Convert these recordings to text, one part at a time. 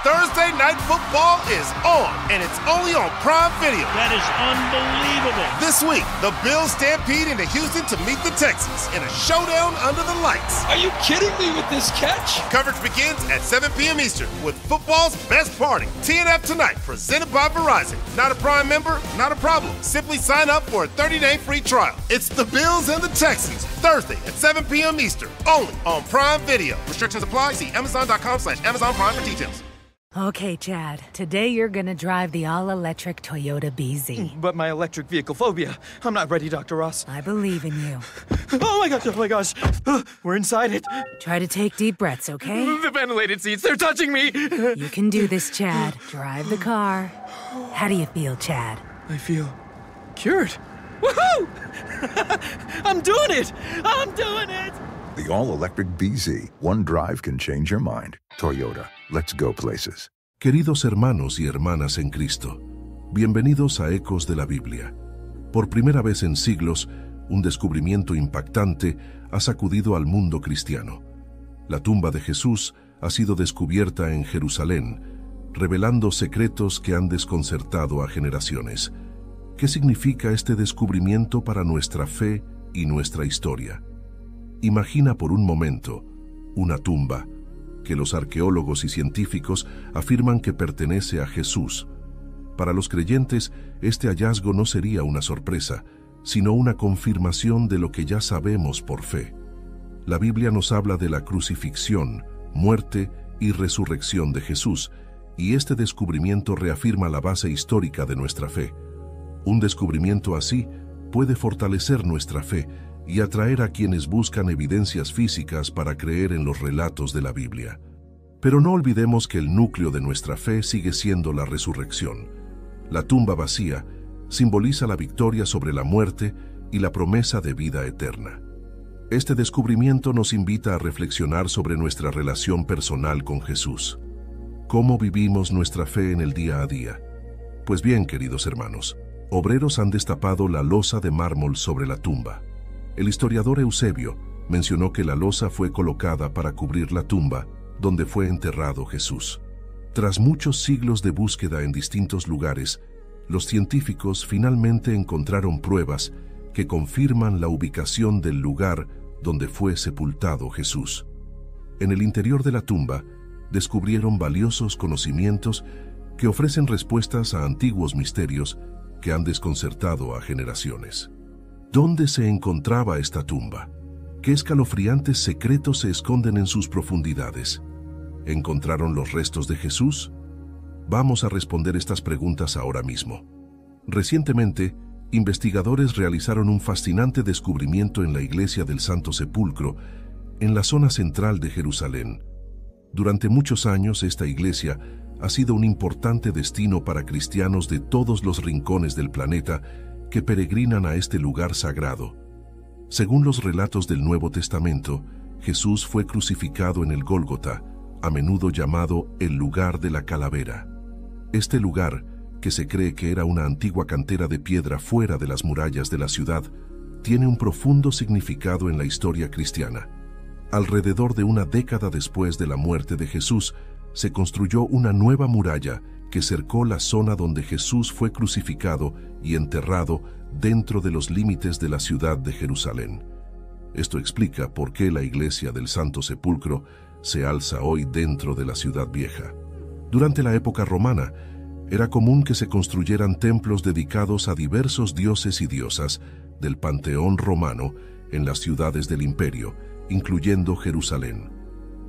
Thursday Night Football is on, and it's only on Prime Video. That is unbelievable. This week, the Bills stampede into Houston to meet the Texans in a showdown under the lights. Are you kidding me with this catch? Coverage begins at 7 p.m. Eastern with football's best party. TNF Tonight, presented by Verizon. Not a Prime member? Not a problem. Simply sign up for a 30-day free trial. It's the Bills and the Texans, Thursday at 7 p.m. Eastern, only on Prime Video. Restrictions apply. See Amazon.com/Amazon Prime for details. Okay, Chad. Today you're gonna drive the all-electric Toyota BZ. But my electric vehicle phobia. I'm not ready, Dr. Ross. I believe in you. Oh my gosh. We're inside it. Try to take deep breaths, okay? The ventilated seats, they're touching me. You can do this, Chad. Drive the car. How do you feel, Chad? I feel cured. Woohoo! I'm doing it! The all-electric BZ. One drive can change your mind. Toyota. Let's go places. Queridos hermanos y hermanas en Cristo, bienvenidos a Ecos de la Biblia. Por primera vez en siglos, un descubrimiento impactante ha sacudido al mundo cristiano. La tumba de Jesús ha sido descubierta en Jerusalén, revelando secretos que han desconcertado a generaciones. ¿Qué significa este descubrimiento para nuestra fe y nuestra historia? Imagina por un momento una tumba que los arqueólogos y científicos afirman que pertenece a Jesús. Para los creyentes, este hallazgo no sería una sorpresa, sino una confirmación de lo que ya sabemos por fe. La Biblia nos habla de la crucifixión, muerte y resurrección de Jesús, y este descubrimiento reafirma la base histórica de nuestra fe. Un descubrimiento así puede fortalecer nuestra fe y atraer a quienes buscan evidencias físicas para creer en los relatos de la Biblia. Pero no olvidemos que el núcleo de nuestra fe sigue siendo la resurrección. La tumba vacía simboliza la victoria sobre la muerte y la promesa de vida eterna. Este descubrimiento nos invita a reflexionar sobre nuestra relación personal con Jesús. ¿Cómo vivimos nuestra fe en el día a día? Pues bien, queridos hermanos, obreros han destapado la losa de mármol sobre la tumba. El historiador Eusebio mencionó que la losa fue colocada para cubrir la tumba donde fue enterrado Jesús. Tras muchos siglos de búsqueda en distintos lugares, los científicos finalmente encontraron pruebas que confirman la ubicación del lugar donde fue sepultado Jesús. En el interior de la tumba, descubrieron valiosos conocimientos que ofrecen respuestas a antiguos misterios que han desconcertado a generaciones. ¿Dónde se encontraba esta tumba? ¿Qué escalofriantes secretos se esconden en sus profundidades? ¿Encontraron los restos de Jesús? Vamos a responder estas preguntas ahora mismo. Recientemente, investigadores realizaron un fascinante descubrimiento en la Iglesia del Santo Sepulcro, en la zona central de Jerusalén. Durante muchos años, esta iglesia ha sido un importante destino para cristianos de todos los rincones del planeta que peregrinan a este lugar sagrado. Según los relatos del Nuevo Testamento, Jesús fue crucificado en el Gólgota, a menudo llamado el lugar de la calavera. Este lugar, que se cree que era una antigua cantera de piedra fuera de las murallas de la ciudad, tiene un profundo significado en la historia cristiana. Alrededor de una década después de la muerte de Jesús, se construyó una nueva muralla que cercó la zona donde Jesús fue crucificado y enterrado dentro de los límites de la ciudad de Jerusalén. Esto explica por qué la iglesia del Santo Sepulcro se alza hoy dentro de la ciudad vieja. Durante la época romana, era común que se construyeran templos dedicados a diversos dioses y diosas del panteón romano en las ciudades del imperio, incluyendo Jerusalén.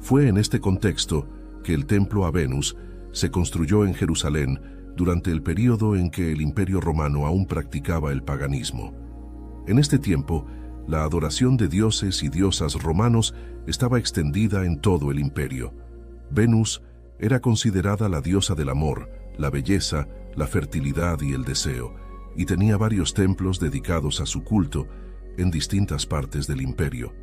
Fue en este contexto que el templo a Venus se construyó en Jerusalén durante el período en que el Imperio Romano aún practicaba el paganismo. En este tiempo, la adoración de dioses y diosas romanos estaba extendida en todo el imperio. Venus era considerada la diosa del amor, la belleza, la fertilidad y el deseo, y tenía varios templos dedicados a su culto en distintas partes del imperio.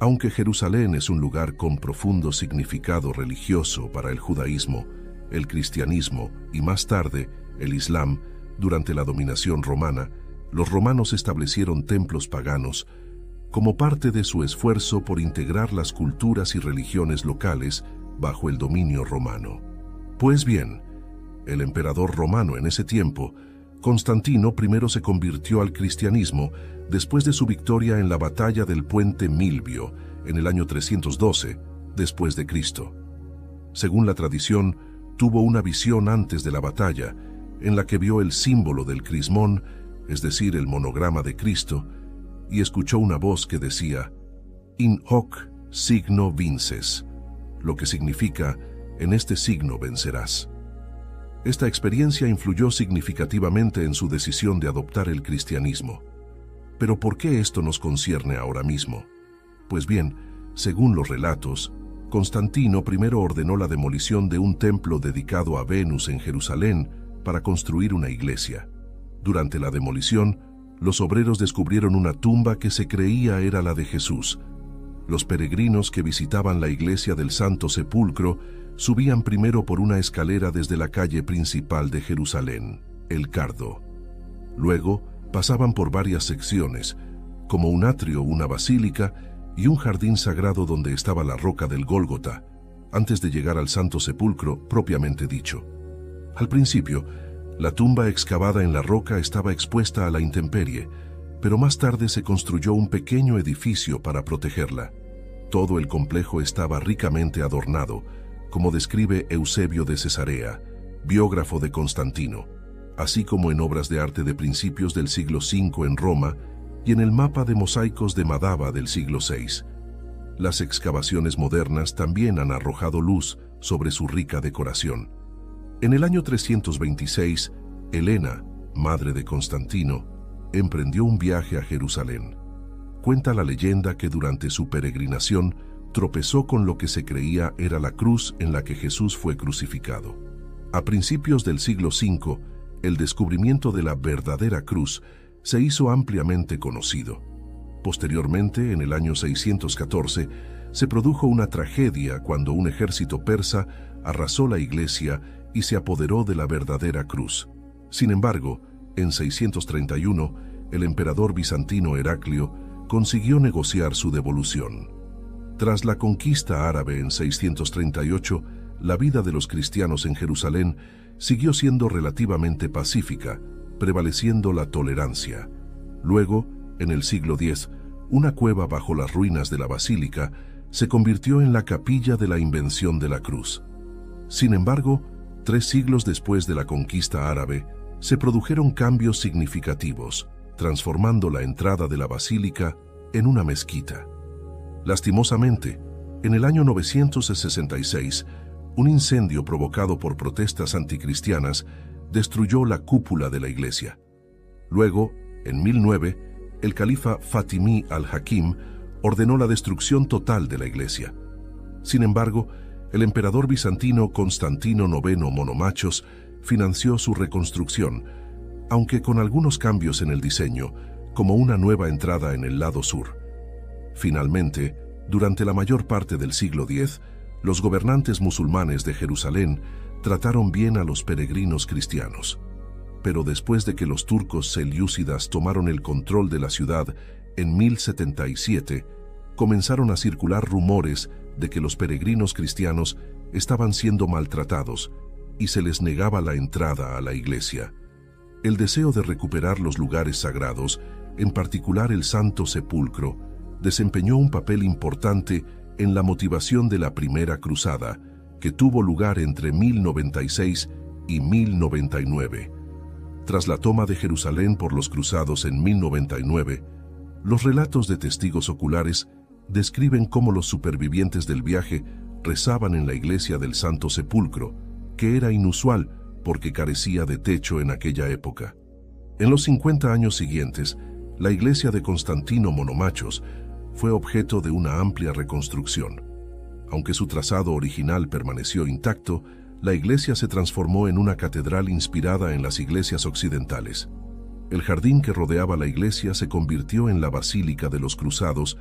Aunque Jerusalén es un lugar con profundo significado religioso para el judaísmo, el cristianismo y más tarde el islam, durante la dominación romana, los romanos establecieron templos paganos como parte de su esfuerzo por integrar las culturas y religiones locales bajo el dominio romano. Pues bien, el emperador romano en ese tiempo, Constantino, primero se convirtió al cristianismo después de su victoria en la batalla del puente Milvio en el año 312 después de Cristo. Según la tradición, tuvo una visión antes de la batalla en la que vio el símbolo del crismón, es decir, el monograma de Cristo, y escuchó una voz que decía: In hoc signo vinces, lo que significa: en este signo vencerás. Esta experiencia influyó significativamente en su decisión de adoptar el cristianismo. Pero ¿por qué esto nos concierne ahora mismo? Pues bien, según los relatos, Constantino primero ordenó la demolición de un templo dedicado a Venus en Jerusalén para construir una iglesia. Durante la demolición, los obreros descubrieron una tumba que se creía era la de Jesús. Los peregrinos que visitaban la iglesia del Santo Sepulcro subían primero por una escalera desde la calle principal de Jerusalén, el Cardo. Luego pasaban por varias secciones, como un atrio, una basílica y un jardín sagrado donde estaba la roca del Gólgota, antes de llegar al Santo Sepulcro propiamente dicho. Al principio, la tumba excavada en la roca estaba expuesta a la intemperie, pero más tarde se construyó un pequeño edificio para protegerla. Todo el complejo estaba ricamente adornado, como describe Eusebio de Cesarea, biógrafo de Constantino, así como en obras de arte de principios del siglo V en Roma y en el mapa de mosaicos de Madaba del siglo VI. Las excavaciones modernas también han arrojado luz sobre su rica decoración. En el año 326, Helena, madre de Constantino, emprendió un viaje a Jerusalén. Cuenta la leyenda que durante su peregrinación tropezó con lo que se creía era la cruz en la que Jesús fue crucificado. A principios del siglo V, el descubrimiento de la verdadera cruz se hizo ampliamente conocido. Posteriormente, en el año 614, se produjo una tragedia cuando un ejército persa arrasó la iglesia y se apoderó de la verdadera cruz. Sin embargo, en 631, el emperador bizantino Heraclio consiguió negociar su devolución. Tras la conquista árabe en 638, la vida de los cristianos en Jerusalén siguió siendo relativamente pacífica, prevaleciendo la tolerancia. Luego, en el siglo X, una cueva bajo las ruinas de la basílica se convirtió en la capilla de la invención de la cruz. Sin embargo, 3 siglos después de la conquista árabe, se produjeron cambios significativos, transformando la entrada de la basílica en una mezquita. Lastimosamente, en el año 966, un incendio provocado por protestas anticristianas destruyó la cúpula de la iglesia. Luego, en 1009, el califa Fatimí al-Hakim ordenó la destrucción total de la iglesia. Sin embargo, el emperador bizantino Constantino IX Monomachos financió su reconstrucción, aunque con algunos cambios en el diseño, como una nueva entrada en el lado sur. Finalmente, durante la mayor parte del siglo X, los gobernantes musulmanes de Jerusalén trataron bien a los peregrinos cristianos. Pero después de que los turcos selyúcidas tomaron el control de la ciudad en 1077, comenzaron a circular rumores de que los peregrinos cristianos estaban siendo maltratados y se les negaba la entrada a la iglesia. El deseo de recuperar los lugares sagrados, en particular el Santo Sepulcro, desempeñó un papel importante en la motivación de la Primera Cruzada, que tuvo lugar entre 1096 y 1099. Tras la toma de Jerusalén por los cruzados en 1099, los relatos de testigos oculares describen cómo los supervivientes del viaje rezaban en la iglesia del Santo Sepulcro, que era inusual porque carecía de techo en aquella época. En los 50 años siguientes, la iglesia de Constantino Monomachos fue objeto de una amplia reconstrucción. Aunque su trazado original permaneció intacto, la iglesia se transformó en una catedral inspirada en las iglesias occidentales. El jardín que rodeaba la iglesia se convirtió en la Basílica de los Cruzados.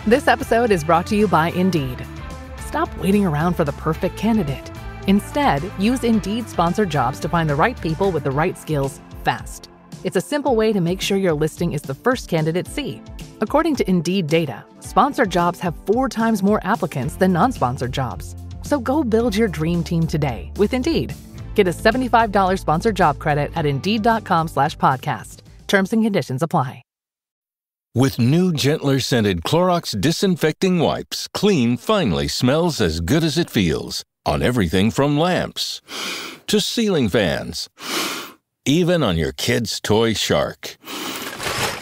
This episode is brought to you by Indeed. Stop waiting around for the perfect candidate. Instead, use Indeed sponsored jobs to find the right people with the right skills fast. It's a simple way to make sure your listing is the first candidates see. According to Indeed data, sponsored jobs have 4 times more applicants than non-sponsored jobs. So go build your dream team today with Indeed. Get a $75 sponsored job credit at Indeed.com/podcast. Terms and conditions apply. With new, gentler scented Clorox disinfecting wipes, clean finally smells as good as it feels on everything from lamps to ceiling fans, even on your kid's toy shark.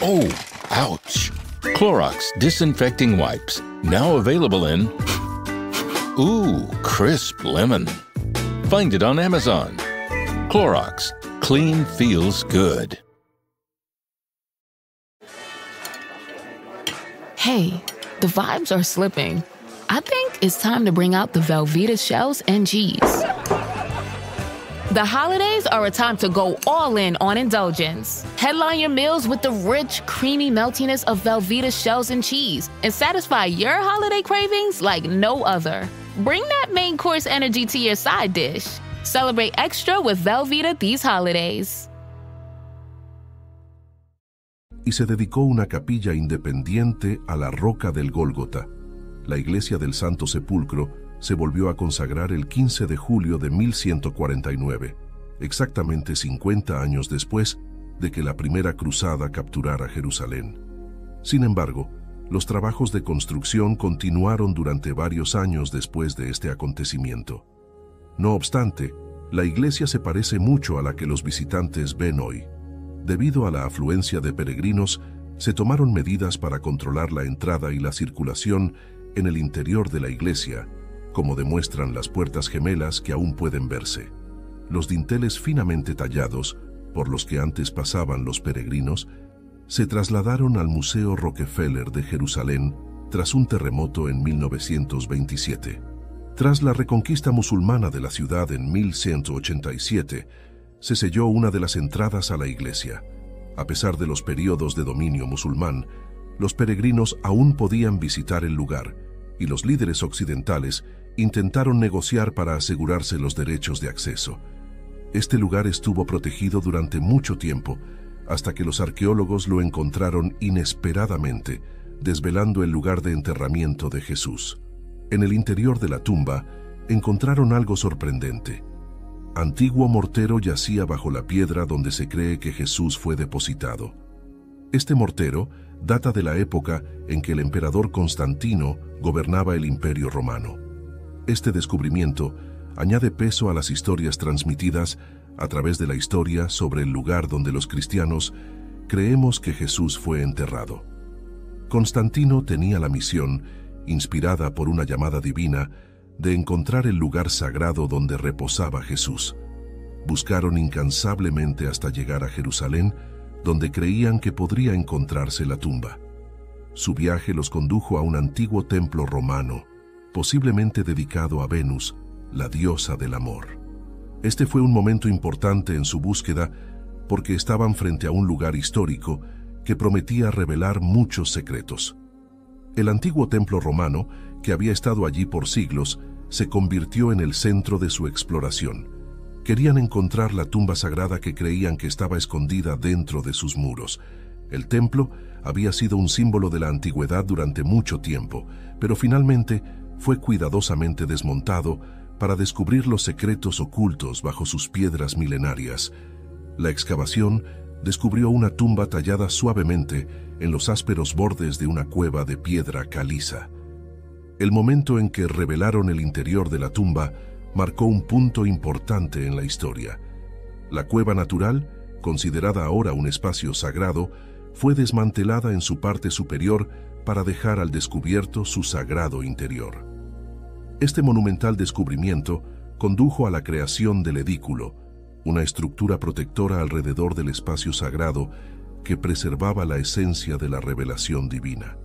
Oh, ouch. Clorox disinfecting wipes, now available in crisp lemon. Find it on Amazon. Clorox, clean feels good. Hey, the vibes are slipping. I think it's time to bring out the Velveeta shells and cheese. The holidays are a time to go all in on indulgence. Headline your meals with the rich, creamy meltiness of Velveeta shells and cheese and satisfy your holiday cravings like no other. Bring that main course energy to your side dish. Celebrate extra with Velveeta these holidays. Y se dedicó una capilla independiente a la Roca del Gólgota. La iglesia del Santo Sepulcro se volvió a consagrar el 15 de julio de 1149, exactamente 50 años después de que la primera cruzada capturara Jerusalén. Sin embargo, los trabajos de construcción continuaron durante varios años después de este acontecimiento. No obstante, la iglesia se parece mucho a la que los visitantes ven hoy. Debido a la afluencia de peregrinos, se tomaron medidas para controlar la entrada y la circulación en el interior de la iglesia, como demuestran las puertas gemelas que aún pueden verse. Los dinteles finamente tallados, por los que antes pasaban los peregrinos, se trasladaron al Museo Rockefeller de Jerusalén tras un terremoto en 1927. Tras la reconquista musulmana de la ciudad en 1187, se selló una de las entradas a la iglesia. A pesar de los periodos de dominio musulmán, los peregrinos aún podían visitar el lugar, y los líderes occidentales intentaron negociar para asegurarse los derechos de acceso. Este lugar estuvo protegido durante mucho tiempo, hasta que los arqueólogos lo encontraron inesperadamente, desvelando el lugar de enterramiento de Jesús. En el interior de la tumba, encontraron algo sorprendente. Antiguo mortero yacía bajo la piedra donde se cree que Jesús fue depositado. Este mortero data de la época en que el emperador Constantino gobernaba el Imperio Romano. Este descubrimiento añade peso a las historias transmitidas a través de la historia sobre el lugar donde los cristianos creemos que Jesús fue enterrado. Constantino tenía la misión, inspirada por una llamada divina, de encontrar el lugar sagrado donde reposaba Jesús. Buscaron incansablemente hasta llegar a Jerusalén, donde creían que podría encontrarse la tumba. Su viaje los condujo a un antiguo templo romano, posiblemente dedicado a Venus, la diosa del amor. Este fue un momento importante en su búsqueda porque estaban frente a un lugar histórico que prometía revelar muchos secretos. El antiguo templo romano, que había estado allí por siglos, se convirtió en el centro de su exploración. Querían encontrar la tumba sagrada que creían que estaba escondida dentro de sus muros. El templo había sido un símbolo de la antigüedad durante mucho tiempo, pero finalmente fue cuidadosamente desmontado para descubrir los secretos ocultos bajo sus piedras milenarias. La excavación descubrió una tumba tallada suavemente en los ásperos bordes de una cueva de piedra caliza. El momento en que revelaron el interior de la tumba marcó un punto importante en la historia. La cueva natural, considerada ahora un espacio sagrado, fue desmantelada en su parte superior para dejar al descubierto su sagrado interior. Este monumental descubrimiento condujo a la creación del edículo, una estructura protectora alrededor del espacio sagrado que preservaba la esencia de la revelación divina.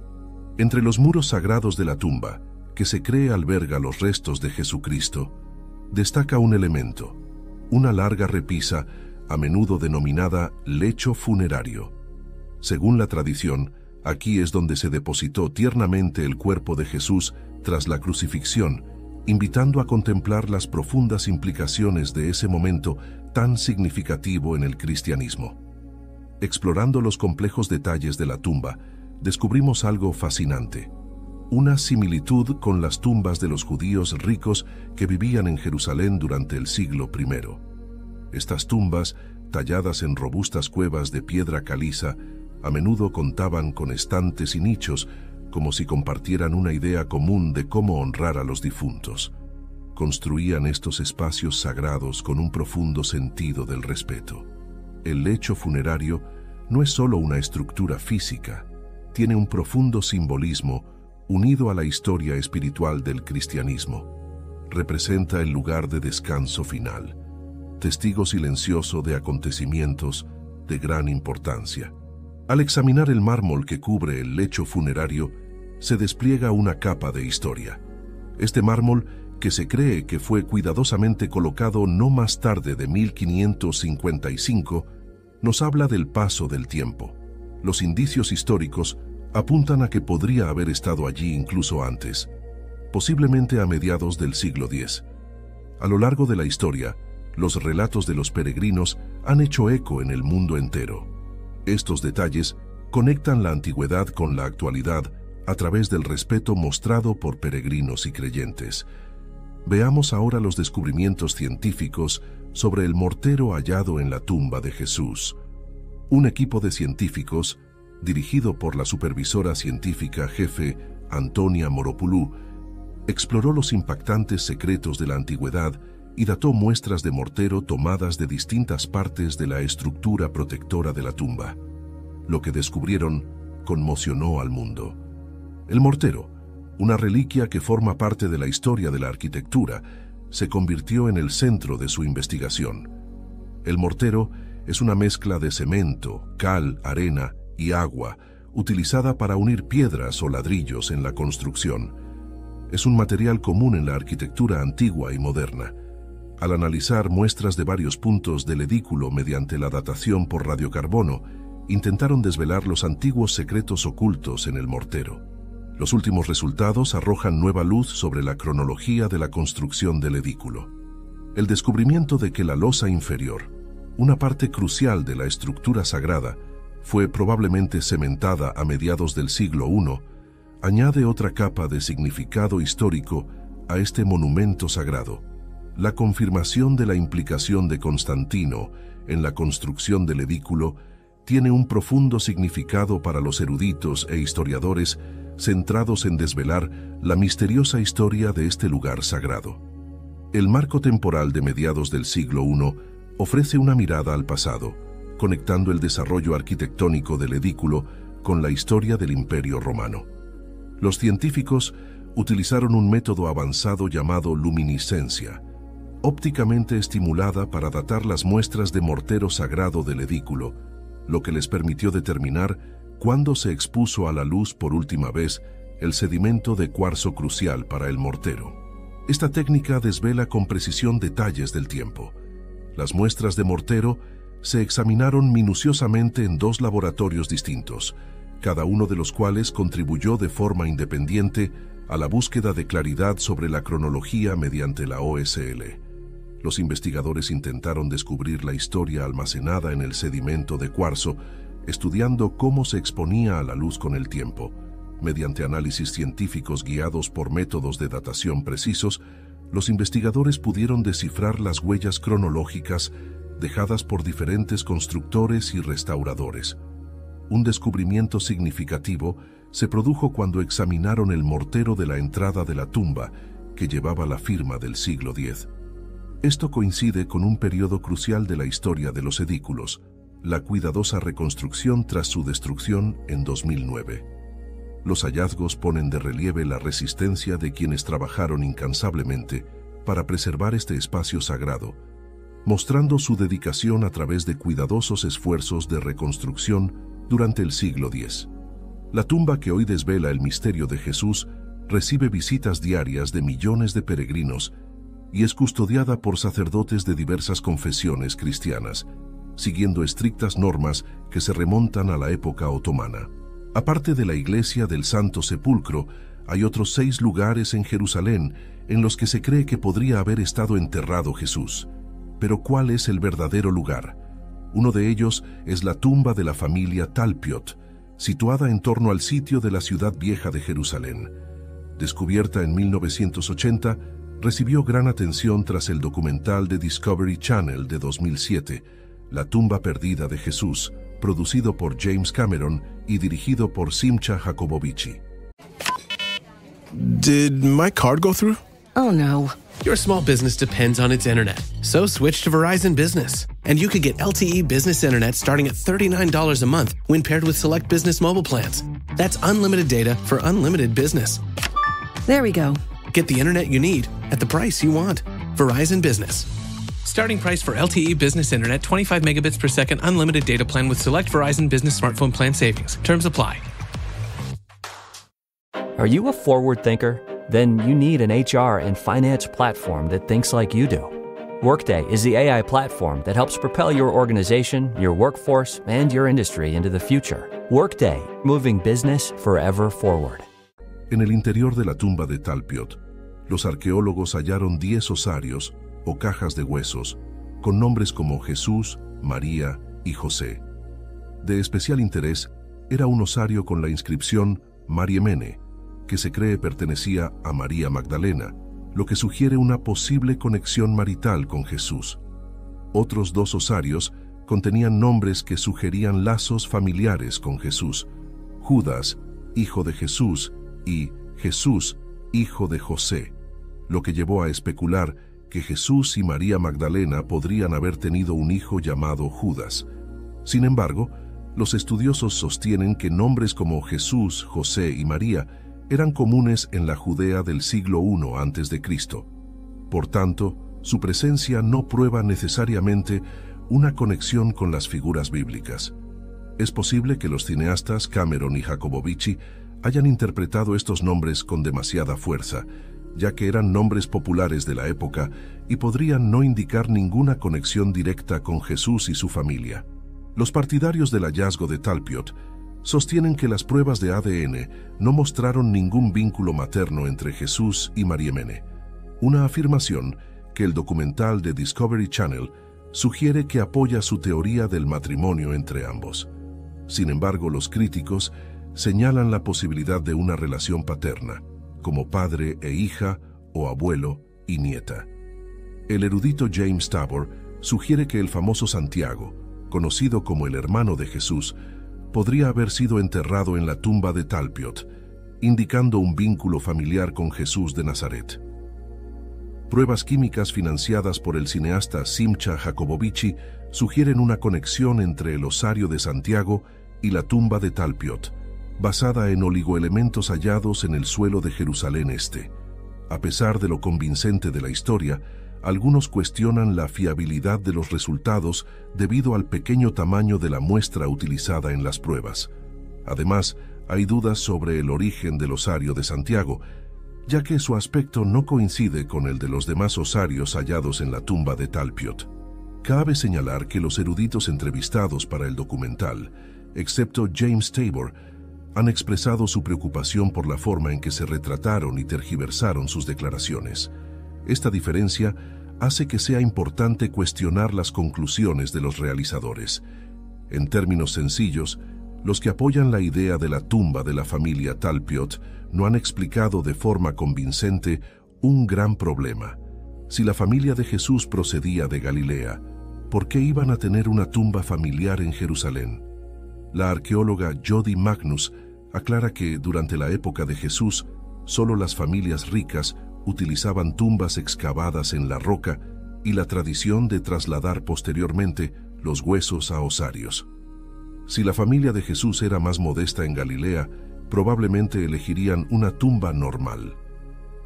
Entre los muros sagrados de la tumba, que se cree alberga los restos de Jesucristo, destaca un elemento, una larga repisa, a menudo denominada lecho funerario. Según la tradición, aquí es donde se depositó tiernamente el cuerpo de Jesús tras la crucifixión, invitando a contemplar las profundas implicaciones de ese momento tan significativo en el cristianismo. Explorando los complejos detalles de la tumba, descubrimos algo fascinante. una similitud con las tumbas de los judíos ricos que vivían en Jerusalén durante el siglo I. Estas tumbas, talladas en robustas cuevas de piedra caliza, a menudo contaban con estantes y nichos, como si compartieran una idea común de cómo honrar a los difuntos. Construían estos espacios sagrados con un profundo sentido del respeto. El lecho funerario no es solo una estructura física, tiene un profundo simbolismo unido a la historia espiritual del cristianismo. Representa el lugar de descanso final, testigo silencioso de acontecimientos de gran importancia. Al examinar el mármol que cubre el lecho funerario, se despliega una capa de historia. Este mármol, que se cree que fue cuidadosamente colocado no más tarde de 1555, nos habla del paso del tiempo. Los indicios históricos apuntan a que podría haber estado allí incluso antes, posiblemente a mediados del siglo X. A lo largo de la historia, los relatos de los peregrinos han hecho eco en el mundo entero. Estos detalles conectan la antigüedad con la actualidad a través del respeto mostrado por peregrinos y creyentes. Veamos ahora los descubrimientos científicos sobre el mortero hallado en la tumba de Jesús. Un equipo de científicos, dirigido por la supervisora científica jefe Antonia Moropoulou, exploró los impactantes secretos de la antigüedad y dató muestras de mortero tomadas de distintas partes de la estructura protectora de la tumba. Lo que descubrieron conmocionó al mundo. El mortero, una reliquia que forma parte de la historia de la arquitectura, se convirtió en el centro de su investigación. El mortero es una mezcla de cemento, cal, arena y agua, utilizada para unir piedras o ladrillos en la construcción. Es un material común en la arquitectura antigua y moderna. Al analizar muestras de varios puntos del edículo mediante la datación por radiocarbono, intentaron desvelar los antiguos secretos ocultos en el mortero. Los últimos resultados arrojan nueva luz sobre la cronología de la construcción del edículo. El descubrimiento de que la losa inferior, una parte crucial de la estructura sagrada, fue probablemente cementada a mediados del siglo I, añade otra capa de significado histórico a este monumento sagrado. La confirmación de la implicación de Constantino en la construcción del edículo tiene un profundo significado para los eruditos e historiadores centrados en desvelar la misteriosa historia de este lugar sagrado. El marco temporal de mediados del siglo I ofrece una mirada al pasado, conectando el desarrollo arquitectónico del edículo con la historia del Imperio Romano. Los científicos utilizaron un método avanzado llamado luminiscencia, ópticamente estimulada para datar las muestras de mortero sagrado del edículo, lo que les permitió determinar cuándo se expuso a la luz por última vez el sedimento de cuarzo crucial para el mortero. Esta técnica desvela con precisión detalles del tiempo. Las muestras de mortero se examinaron minuciosamente en 2 laboratorios distintos, cada uno de los cuales contribuyó de forma independiente a la búsqueda de claridad sobre la cronología mediante la OSL. Los investigadores intentaron descubrir la historia almacenada en el sedimento de cuarzo, estudiando cómo se exponía a la luz con el tiempo. Mediante análisis científicos guiados por métodos de datación precisos, los investigadores pudieron descifrar las huellas cronológicas dejadas por diferentes constructores y restauradores. Un descubrimiento significativo se produjo cuando examinaron el mortero de la entrada de la tumba, que llevaba la firma del siglo X. Esto coincide con un periodo crucial de la historia de los edículos, la cuidadosa reconstrucción tras su destrucción en 2009. Los hallazgos ponen de relieve la resistencia de quienes trabajaron incansablemente para preservar este espacio sagrado, mostrando su dedicación a través de cuidadosos esfuerzos de reconstrucción durante el siglo X. La tumba que hoy desvela el misterio de Jesús recibe visitas diarias de millones de peregrinos y es custodiada por sacerdotes de diversas confesiones cristianas, siguiendo estrictas normas que se remontan a la época otomana. Aparte de la iglesia del Santo Sepulcro, hay otros 6 lugares en Jerusalén en los que se cree que podría haber estado enterrado Jesús. Pero ¿cuál es el verdadero lugar? Uno de ellos es la tumba de la familia Talpiot, situada en torno al sitio de la ciudad vieja de Jerusalén. descubierta en 1980, recibió gran atención tras el documental de Discovery Channel de 2007, La tumba perdida de Jesús, producido por James Cameron y dirigido por Simcha Jacobovici. Did my card go through? Oh no. Your small business depends on its internet, so switch to Verizon Business. And you could get LTE business internet starting at $39 a month when paired with select business mobile plans. That's unlimited data for unlimited business. There we go. Get the internet you need at the price you want. Verizon Business. Starting price for LTE business internet, 25 megabits per second unlimited data plan with select Verizon Business smartphone plan savings. Terms apply. Are you a forward thinker? Then you need an HR and finance platform that thinks like you do. Workday is the AI platform that helps propel your organization, your workforce, and your industry into the future. Workday, moving business forever forward. En el interior de la tumba de Talpiot, los arqueólogos hallaron 10 osarios o cajas de huesos con nombres como Jesús, María y José. De especial interés era un osario con la inscripción Mariemene, que se cree pertenecía a María Magdalena, lo que sugiere una posible conexión marital con Jesús. Otros 2 osarios contenían nombres que sugerían lazos familiares con Jesús: Judas, hijo de Jesús, y Jesús, hijo de José, lo que llevó a especular que Jesús y María Magdalena podrían haber tenido un hijo llamado Judas. Sin embargo, los estudiosos sostienen que nombres como Jesús, José y María eran comunes en la Judea del siglo I a.C. Por tanto, su presencia no prueba necesariamente una conexión con las figuras bíblicas. Es posible que los cineastas Cameron y Jacobovici hayan interpretado estos nombres con demasiada fuerza, ya que eran nombres populares de la época y podrían no indicar ninguna conexión directa con Jesús y su familia. Los partidarios del hallazgo de Talpiot sostienen que las pruebas de ADN no mostraron ningún vínculo materno entre Jesús y Mariemene, una afirmación que el documental de Discovery Channel sugiere que apoya su teoría del matrimonio entre ambos. Sin embargo, los críticos señalan la posibilidad de una relación paterna, como padre e hija o abuelo y nieta. El erudito James Tabor sugiere que el famoso Santiago, conocido como el hermano de Jesús, podría haber sido enterrado en la tumba de Talpiot, indicando un vínculo familiar con Jesús de Nazaret. Pruebas químicas financiadas por el cineasta Simcha Jacobovici sugieren una conexión entre el osario de Santiago y la tumba de Talpiot, basada en oligoelementos hallados en el suelo de Jerusalén Este. A pesar de lo convincente de la historia, algunos cuestionan la fiabilidad de los resultados debido al pequeño tamaño de la muestra utilizada en las pruebas. Además, hay dudas sobre el origen del osario de Santiago, ya que su aspecto no coincide con el de los demás osarios hallados en la tumba de Talpiot. Cabe señalar que los eruditos entrevistados para el documental, excepto James Tabor, han expresado su preocupación por la forma en que se retrataron y tergiversaron sus declaraciones. Esta diferencia hace que sea importante cuestionar las conclusiones de los realizadores. En términos sencillos, los que apoyan la idea de la tumba de la familia Talpiot no han explicado de forma convincente un gran problema. Si la familia de Jesús procedía de Galilea, ¿por qué iban a tener una tumba familiar en Jerusalén? La arqueóloga Jody Magnus aclara que durante la época de Jesús, solo las familias ricas utilizaban tumbas excavadas en la roca y la tradición de trasladar posteriormente los huesos a osarios. Si la familia de Jesús era más modesta en Galilea, probablemente elegirían una tumba normal.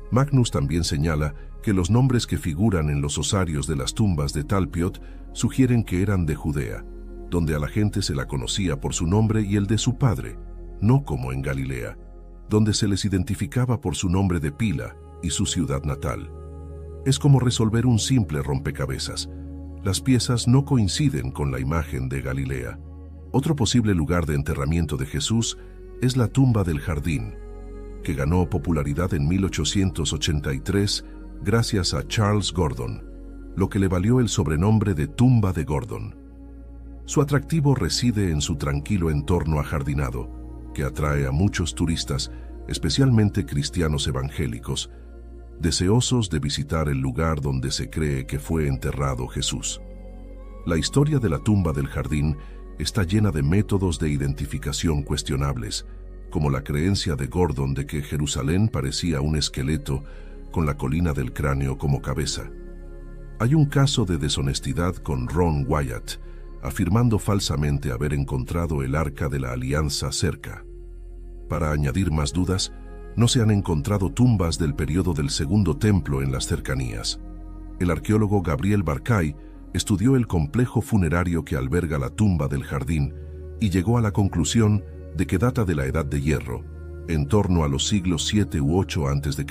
Magnus también señala que los nombres que figuran en los osarios de las tumbas de Talpiot sugieren que eran de Judea, donde a la gente se la conocía por su nombre y el de su padre, no como en Galilea, donde se les identificaba por su nombre de pila y su ciudad natal. Es como resolver un simple rompecabezas. Las piezas no coinciden con la imagen de Galilea. Otro posible lugar de enterramiento de Jesús es la tumba del jardín, que ganó popularidad en 1883 gracias a Charles Gordon, lo que le valió el sobrenombre de Tumba de Gordon. Su atractivo reside en su tranquilo entorno ajardinado, que atrae a muchos turistas especialmente cristianos evangélicos, deseosos de visitar el lugar donde se cree que fue enterrado Jesús. La historia de la tumba del jardín está llena de métodos de identificación cuestionables, como la creencia de Gordon de que Jerusalén parecía un esqueleto con la colina del cráneo como cabeza. Hay un caso de deshonestidad con Ron Wyatt, afirmando falsamente haber encontrado el Arca de la Alianza cerca. Para añadir más dudas, no se han encontrado tumbas del período del Segundo Templo en las cercanías. El arqueólogo Gabriel Barkay estudió el complejo funerario que alberga la tumba del jardín y llegó a la conclusión de que data de la Edad de Hierro, en torno a los siglos 7 u 8 a.C.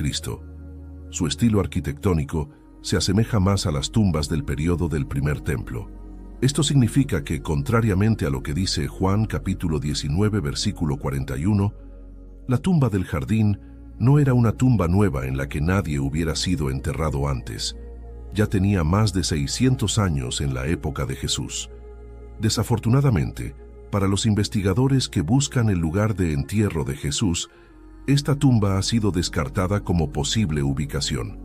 Su estilo arquitectónico se asemeja más a las tumbas del período del Primer Templo. Esto significa que, contrariamente a lo que dice Juan capítulo 19, versículo 41, la tumba del jardín no era una tumba nueva en la que nadie hubiera sido enterrado antes. Ya tenía más de 600 años en la época de Jesús. Desafortunadamente, para los investigadores que buscan el lugar de entierro de Jesús, esta tumba ha sido descartada como posible ubicación.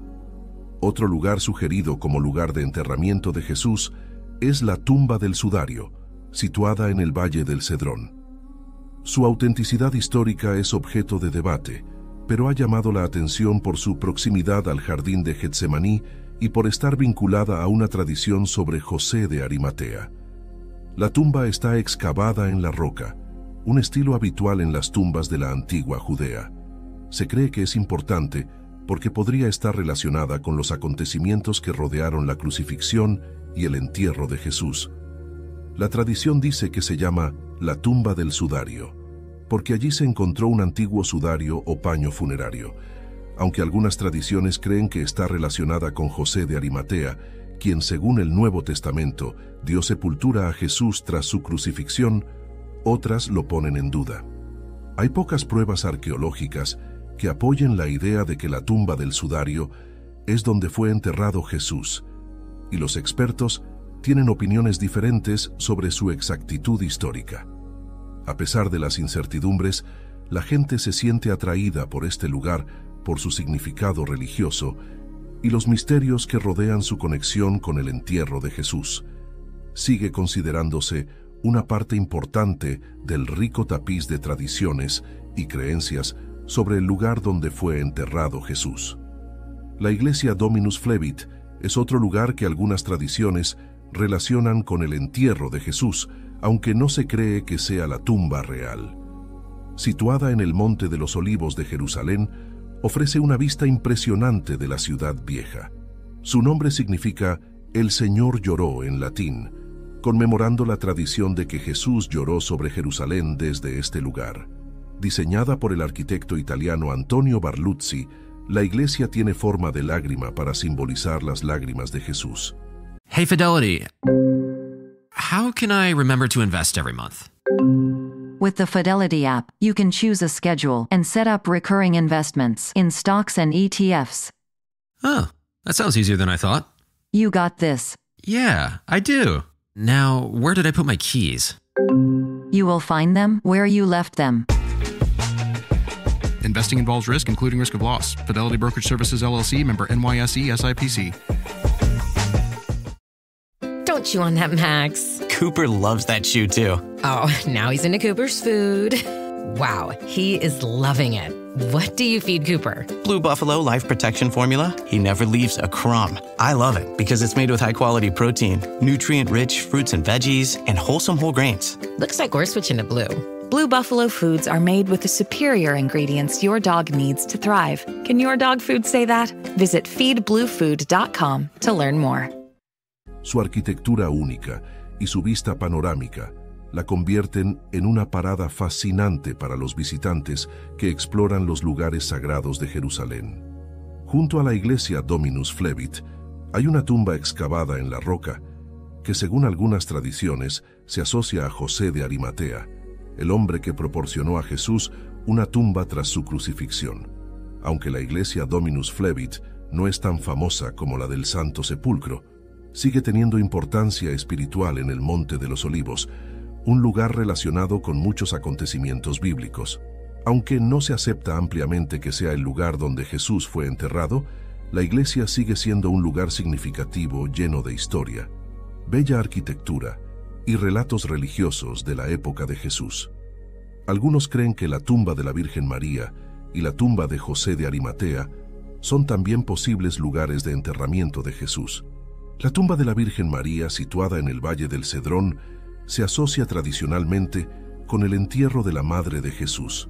Otro lugar sugerido como lugar de enterramiento de Jesús es la tumba del Sudario, situada en el Valle del Cedrón. Su autenticidad histórica es objeto de debate, pero ha llamado la atención por su proximidad al jardín de Getsemaní y por estar vinculada a una tradición sobre José de Arimatea. La tumba está excavada en la roca, un estilo habitual en las tumbas de la antigua Judea. Se cree que es importante porque podría estar relacionada con los acontecimientos que rodearon la crucifixión y el entierro de Jesús. La tradición dice que se llama la tumba del sudario, porque allí se encontró un antiguo sudario o paño funerario, aunque algunas tradiciones creen que está relacionada con José de Arimatea, quien según el Nuevo Testamento dio sepultura a Jesús tras su crucifixión. Otras lo ponen en duda. Hay pocas pruebas arqueológicas que apoyen la idea de que la tumba del sudario es donde fue enterrado Jesús, y los expertos tienen opiniones diferentes sobre su exactitud histórica. A pesar de las incertidumbres, la gente se siente atraída por este lugar por su significado religioso y los misterios que rodean su conexión con el entierro de Jesús. Sigue considerándose una parte importante del rico tapiz de tradiciones y creencias sobre el lugar donde fue enterrado Jesús. La iglesia Dominus Flevit es otro lugar que algunas tradiciones relacionan con el entierro de Jesús, aunque no se cree que sea la tumba real. Situada en el Monte de los Olivos de Jerusalén, ofrece una vista impresionante de la ciudad vieja. Su nombre significa «El Señor lloró» en latín, conmemorando la tradición de que Jesús lloró sobre Jerusalén desde este lugar. Diseñada por el arquitecto italiano Antonio Barluzzi, la iglesia tiene forma de lágrima para simbolizar las lágrimas de Jesús. Hey Fidelity, how can I remember to invest every month? With the Fidelity app, you can choose a schedule and set up recurring investments in stocks and ETFs. Oh, that sounds easier than I thought. You got this. Yeah, I do. Now, where did I put my keys? You will find them where you left them. Investing involves risk, including risk of loss. Fidelity Brokerage Services, LLC, member NYSE, SIPC. Don't chew on that, Max. Cooper loves that chew, too. Oh, now he's into Cooper's food. Wow, he is loving it. What do you feed Cooper? Blue Buffalo Life Protection Formula. He never leaves a crumb. I love it because it's made with high-quality protein, nutrient-rich fruits and veggies, and wholesome whole grains. Looks like we're switching to Blue. Blue Buffalo foods are made with the superior ingredients your dog needs to thrive. Can your dog food say that? Visit feedbluefood.com to learn more. Su arquitectura única y su vista panorámica la convierten en una parada fascinante para los visitantes que exploran los lugares sagrados de Jerusalén. Junto a la iglesia Dominus Flevit hay una tumba excavada en la roca que, según algunas tradiciones, se asocia a José de Arimatea, el hombre que proporcionó a Jesús una tumba tras su crucifixión. Aunque la iglesia Dominus Flevit no es tan famosa como la del Santo Sepulcro, sigue teniendo importancia espiritual en el Monte de los Olivos, un lugar relacionado con muchos acontecimientos bíblicos. Aunque no se acepta ampliamente que sea el lugar donde Jesús fue enterrado, la iglesia sigue siendo un lugar significativo lleno de historia, bella arquitectura y relatos religiosos de la época de Jesús. Algunos creen que la tumba de la Virgen María y la tumba de José de Arimatea son también posibles lugares de enterramiento de Jesús. La tumba de la Virgen María, situada en el Valle del Cedrón, se asocia tradicionalmente con el entierro de la Madre de Jesús.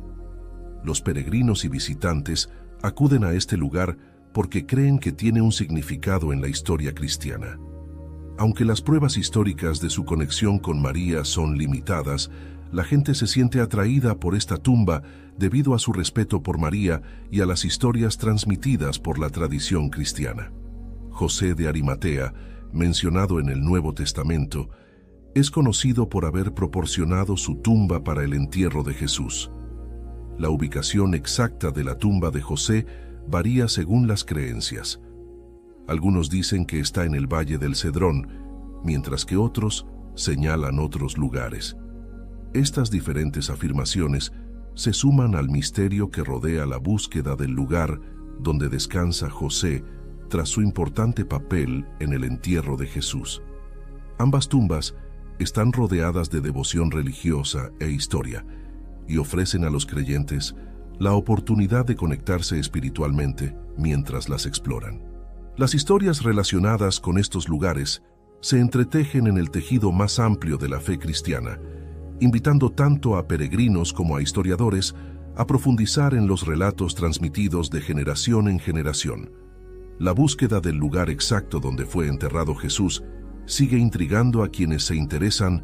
Los peregrinos y visitantes acuden a este lugar porque creen que tiene un significado en la historia cristiana. Aunque las pruebas históricas de su conexión con María son limitadas, la gente se siente atraída por esta tumba debido a su respeto por María y a las historias transmitidas por la tradición cristiana. José de Arimatea, mencionado en el Nuevo Testamento, es conocido por haber proporcionado su tumba para el entierro de Jesús. La ubicación exacta de la tumba de José varía según las creencias. Algunos dicen que está en el Valle del Cedrón, mientras que otros señalan otros lugares. Estas diferentes afirmaciones se suman al misterio que rodea la búsqueda del lugar donde descansa José tras su importante papel en el entierro de Jesús. Ambas tumbas están rodeadas de devoción religiosa e historia y ofrecen a los creyentes la oportunidad de conectarse espiritualmente mientras las exploran. Las historias relacionadas con estos lugares se entretejen en el tejido más amplio de la fe cristiana, invitando tanto a peregrinos como a historiadores a profundizar en los relatos transmitidos de generación en generación. La búsqueda del lugar exacto donde fue enterrado Jesús sigue intrigando a quienes se interesan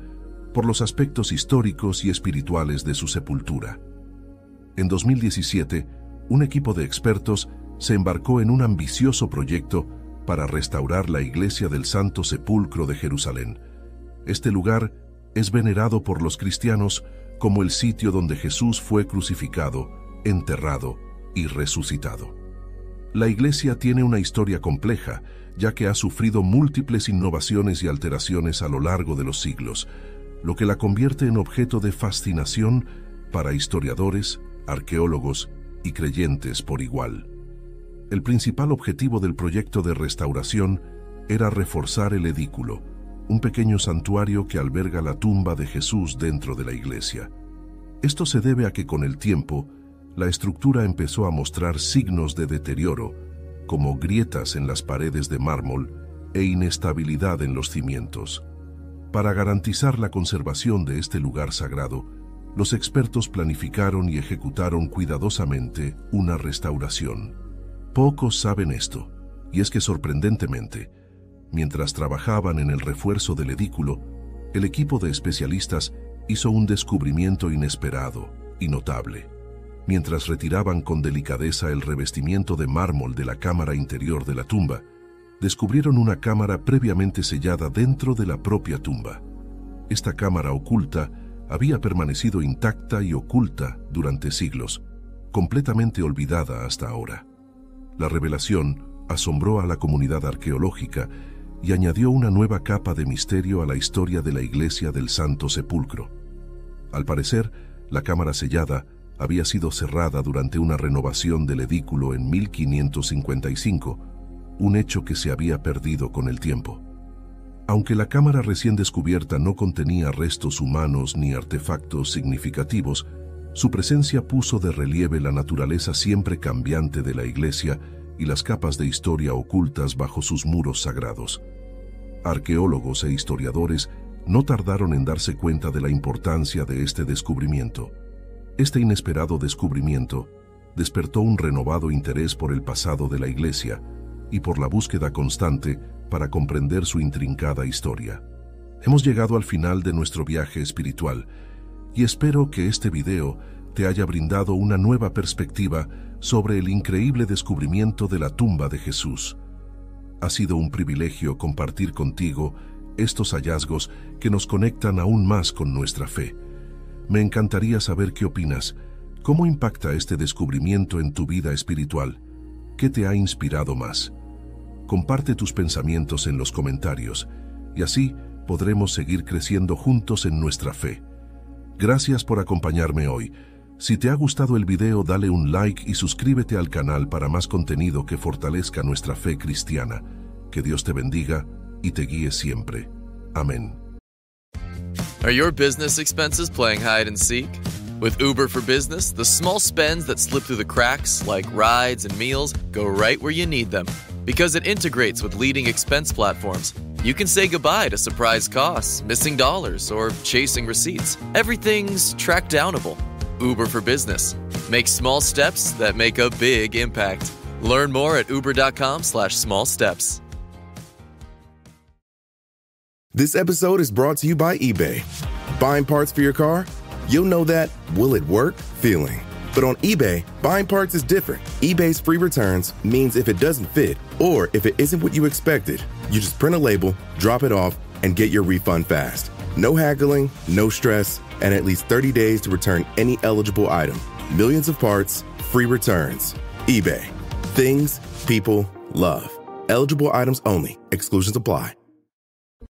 por los aspectos históricos y espirituales de su sepultura. En 2017, un equipo de expertos se embarcó en un ambicioso proyecto para restaurar la iglesia del Santo Sepulcro de Jerusalén. Este lugar es venerado por los cristianos como el sitio donde Jesús fue crucificado, enterrado y resucitado. La iglesia tiene una historia compleja, ya que ha sufrido múltiples innovaciones y alteraciones a lo largo de los siglos, lo que la convierte en objeto de fascinación para historiadores, arqueólogos y creyentes por igual. El principal objetivo del proyecto de restauración era reforzar el edículo, un pequeño santuario que alberga la tumba de Jesús dentro de la iglesia. Esto se debe a que con el tiempo, la estructura empezó a mostrar signos de deterioro, como grietas en las paredes de mármol e inestabilidad en los cimientos. Para garantizar la conservación de este lugar sagrado, los expertos planificaron y ejecutaron cuidadosamente una restauración. Pocos saben esto, y es que sorprendentemente, mientras trabajaban en el refuerzo del edículo, el equipo de especialistas hizo un descubrimiento inesperado y notable. Mientras retiraban con delicadeza el revestimiento de mármol de la cámara interior de la tumba, descubrieron una cámara previamente sellada dentro de la propia tumba. Esta cámara oculta había permanecido intacta y oculta durante siglos, completamente olvidada hasta ahora. La revelación asombró a la comunidad arqueológica y añadió una nueva capa de misterio a la historia de la iglesia del Santo Sepulcro. Al parecer, la cámara sellada había sido cerrada durante una renovación del edículo en 1555, un hecho que se había perdido con el tiempo. Aunque la cámara recién descubierta no contenía restos humanos ni artefactos significativos, su presencia puso de relieve la naturaleza siempre cambiante de la iglesia y las capas de historia ocultas bajo sus muros sagrados. Arqueólogos e historiadores no tardaron en darse cuenta de la importancia de este descubrimiento. Este inesperado descubrimiento despertó un renovado interés por el pasado de la iglesia y por la búsqueda constante para comprender su intrincada historia. Hemos llegado al final de nuestro viaje espiritual y espero que este video te haya brindado una nueva perspectiva sobre el increíble descubrimiento de la tumba de Jesús. Ha sido un privilegio compartir contigo estos hallazgos que nos conectan aún más con nuestra fe. Me encantaría saber qué opinas. ¿Cómo impacta este descubrimiento en tu vida espiritual? ¿Qué te ha inspirado más? Comparte tus pensamientos en los comentarios y así podremos seguir creciendo juntos en nuestra fe. Gracias por acompañarme hoy. Si te ha gustado el video, dale un like y suscríbete al canal para más contenido que fortalezca nuestra fe cristiana. Que Dios te bendiga y te guíe siempre. Amén. Are your business expenses playing hide and seek? With Uber for Business, the small spends that slip through the cracks, like rides and meals, go right where you need them. Because it integrates with leading expense platforms, you can say goodbye to surprise costs, missing dollars, or chasing receipts. Everything's track downable. Uber for Business. Make small steps that make a big impact. Learn more at uber.com/small steps. This episode is brought to you by eBay. Buying parts for your car? You'll know that will it work feeling. But on eBay, buying parts is different. eBay's free returns means if it doesn't fit, or if it isn't what you expected, you just print a label, drop it off, and get your refund fast. No haggling, no stress, and at least 30 days to return any eligible item. Millions of parts, free returns. eBay. Things people love. Eligible items only. Exclusions apply.